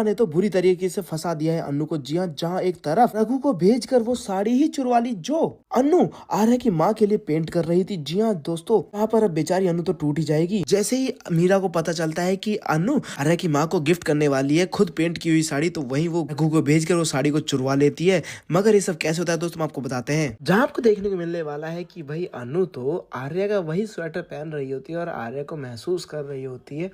ने तो बुरी तरीके से फंसा दिया है अन्नू को। जी हाँ, जहाँ एक तरफ रघु को भेजकर वो साड़ी ही चुरवा ली जो अन्नू आर्या की माँ के लिए पेंट कर रही थी। जी हाँ दोस्तों, वहाँ पर अब बेचारी अन्नू तो टूट ही जाएगी। जैसे ही मीरा को पता चलता है कि अन्नू आर्या की माँ को गिफ्ट करने वाली है खुद पेंट की हुई साड़ी, तो वही वो रघु को भेजकर वो साड़ी को चुरवा लेती है। मगर ये सब कैसे होता है दोस्तों, हम आपको बताते हैं। जहाँ आपको देखने को मिलने वाला है कि भाई अन्नू तो आर्या का वही स्वेटर पहन रही होती है और आर्या को महसूस कर रही होती है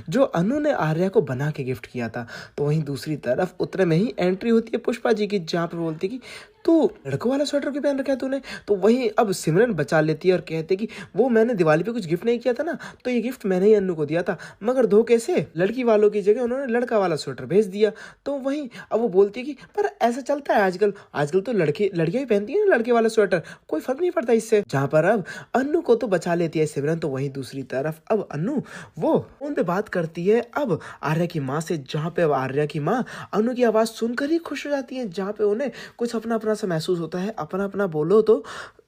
जो अन्नू ने आर्या को बना के गिफ्ट किया था। तो वहीं दूसरी तरफ उतने में ही एंट्री होती है पुष्पा जी की, जहाँ पर बोलती है कि तू लड़कों वाला स्वेटर क्यों पहन रखा है तूने। तो वहीं अब सिमरन बचा लेती है और कहते कि वो मैंने दिवाली पे कुछ गिफ्ट नहीं किया था ना, तो ये गिफ्ट मैंने ही अन्नू को दिया था, मगर धोखे से लड़की वालों की जगह उन्होंने लड़का वाला स्वेटर भेज दिया। तो वहीं अब वो बोलती है कि पर ऐसा चलता है आजकल, आजकल तो लड़कियां ही पहनती है ना लड़के वाला स्वेटर, कोई फर्क नहीं पड़ता इससे। जहाँ पर अब अन्नू को तो बचा लेती है सिमरन। तो वहीं दूसरी तरफ अब अन्नू वो फोन पे बात करती है अब आर्या की माँ से, जहाँ पे अब आर्या की माँ अन्नू की आवाज सुनकर ही खुश हो जाती है, जहाँ पे उन्हें कुछ अपना अपना सा महसूस होता है। अपना अपना बोलो तो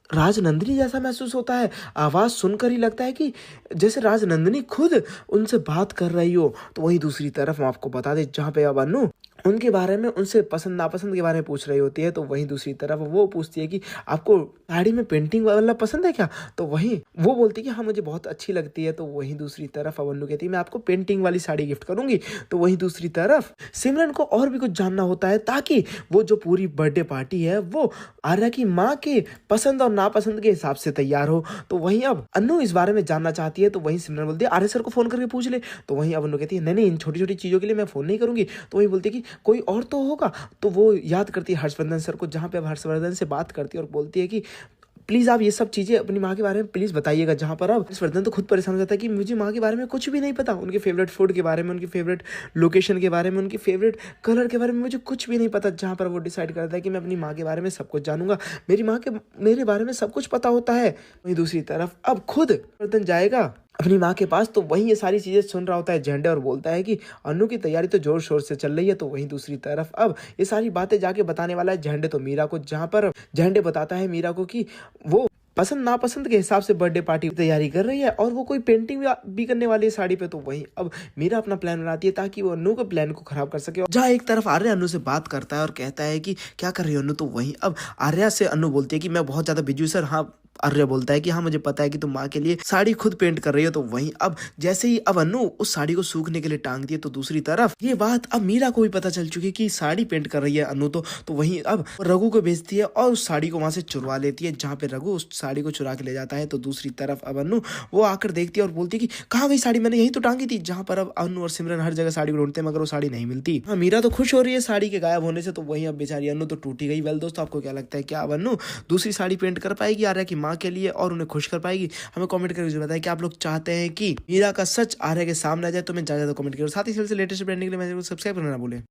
राजनंदिनी जैसा महसूस होता है। आवाज सुनकर ही लगता है कि जैसे राजनंदिनी खुद उनसे बात कर रही हो। तो वहीं दूसरी तरफ हम आपको बता दें, जहाँ पे अब अन्नू उनके बारे में उनसे पसंद नापसंद के बारे में पूछ रही होती है, तो वहीं दूसरी तरफ वो पूछती है कि आपको साड़ी में पेंटिंग वाला पसंद है क्या। तो वहीं वो बोलती है कि हाँ मुझे बहुत अच्छी लगती है। तो वहीं दूसरी तरफ अन्नू कहती है मैं आपको पेंटिंग वाली साड़ी गिफ्ट करूंगी। तो वहीं दूसरी तरफ सिमरन को और भी कुछ जानना होता है ताकि वो जो पूरी बर्थडे पार्टी है वो आर्या की माँ के पसंद और नापसंद के हिसाब से तैयार हो। तो वहीं अब अन्नू इस बारे में जानना चाहती है। तो वहीं सिमरन बोलती है आर्या सर को फोन करके पूछ ले। तो वहीं अब अन्नू कहती है नहीं इन छोटी छोटी चीजों के लिए मैं फोन नहीं करूंगी। तो वहीं बोलती है कि कोई और तो होगा। तो वो याद करती है हर्षवर्धन सर को, जहाँ पे अब हर्षवर्धन से बात करती है और बोलती है कि प्लीज आप ये सब चीजें अपनी माँ के बारे में प्लीज बताइएगा। जहाँ पर अब हर्षवर्धन तो खुद परेशान हो जाता है कि मुझे माँ के बारे में कुछ भी नहीं पता, उनके फेवरेट फूड के बारे में, उनकी फेवरेट लोकेशन के बारे में, उनकी फेवरेट कलर के बारे में मुझे कुछ भी नहीं पता। जहाँ पर वो डिसाइड करता है कि मैं अपनी माँ के बारे में सब कुछ जानूंगा, मेरी माँ के मेरे बारे में सब कुछ पता होता है। वहीं दूसरी तरफ अब खुद हर्षवर्धन जाएगा अपनी माँ के पास। तो वहीं ये सारी चीजें सुन रहा होता है झंडे और बोलता है कि अन्नू की तैयारी तो जोर शोर से चल रही है। तो वहीं दूसरी तरफ अब ये सारी बातें जाके बताने वाला है झंडे तो मीरा को, जहाँ पर झंडे बताता है मीरा को कि वो पसंद नापसंद के हिसाब से बर्थडे पार्टी की तैयारी कर रही है और वो कोई पेंटिंग भी करने वाली है साड़ी पे। तो वहीं अब मीरा अपना प्लान बनाती है ताकि वो अन्नू के प्लान को खराब कर सके। जहाँ एक तरफ आर्या अन्नू से बात करता है और कहता है कि क्या कर रही हो अन्नू। तो वहीं अब आर्या से अन्नू बोलती है कि मैं बहुत ज्यादा बिजी हूँ सर। हाँ आर्या बोलता है कि हाँ मुझे पता है कि तुम माँ के लिए साड़ी खुद पेंट कर रही हो। तो वहीं अब जैसे ही अब अन्नू उस साड़ी को सूखने के लिए टांग दी है, तो दूसरी तरफ ये बात अब मीरा को भी पता चल चुकी है कि साड़ी पेंट कर रही है अन्नू। तो वहीं अब रघु को भेजती है और उस साड़ी को वहां से चुरवा लेती है, जहाँ पे रघु उस साड़ी को चुरा के ले जाता है। तो दूसरी तरफ अब अन्नू वो आकर देखती है और बोलती है कि कहाँ गई साड़ी, मैंने यही तो टांगी थी। जहाँ पर अब अन्नू और सिमरन हर जगह साड़ी को ढूंढते हैं मगर वो साड़ी नहीं मिलती। हाँ मीरा तो खुश हो रही है साड़ी के गायब होने से। तो वहीं अब बेचारी अन्नू तो टूटी गई। वेल दोस्तों, आपको क्या लगता है, क्या अब अन्नू दूसरी साड़ी पेंट कर पाएगी आर्या की माँ के लिए और खुश कर पाएगी? हमें कमेंट करके जरूर बताएं कि आप लोग चाहते हैं कि मीरा का सच आर्या के सामने आ जाए। तो मैं ज्यादा कमेंट करूँ, साथ ही लेटेस्ट ब्रांडिंग के लिए मैं सब्सक्राइब करना ना भूलें।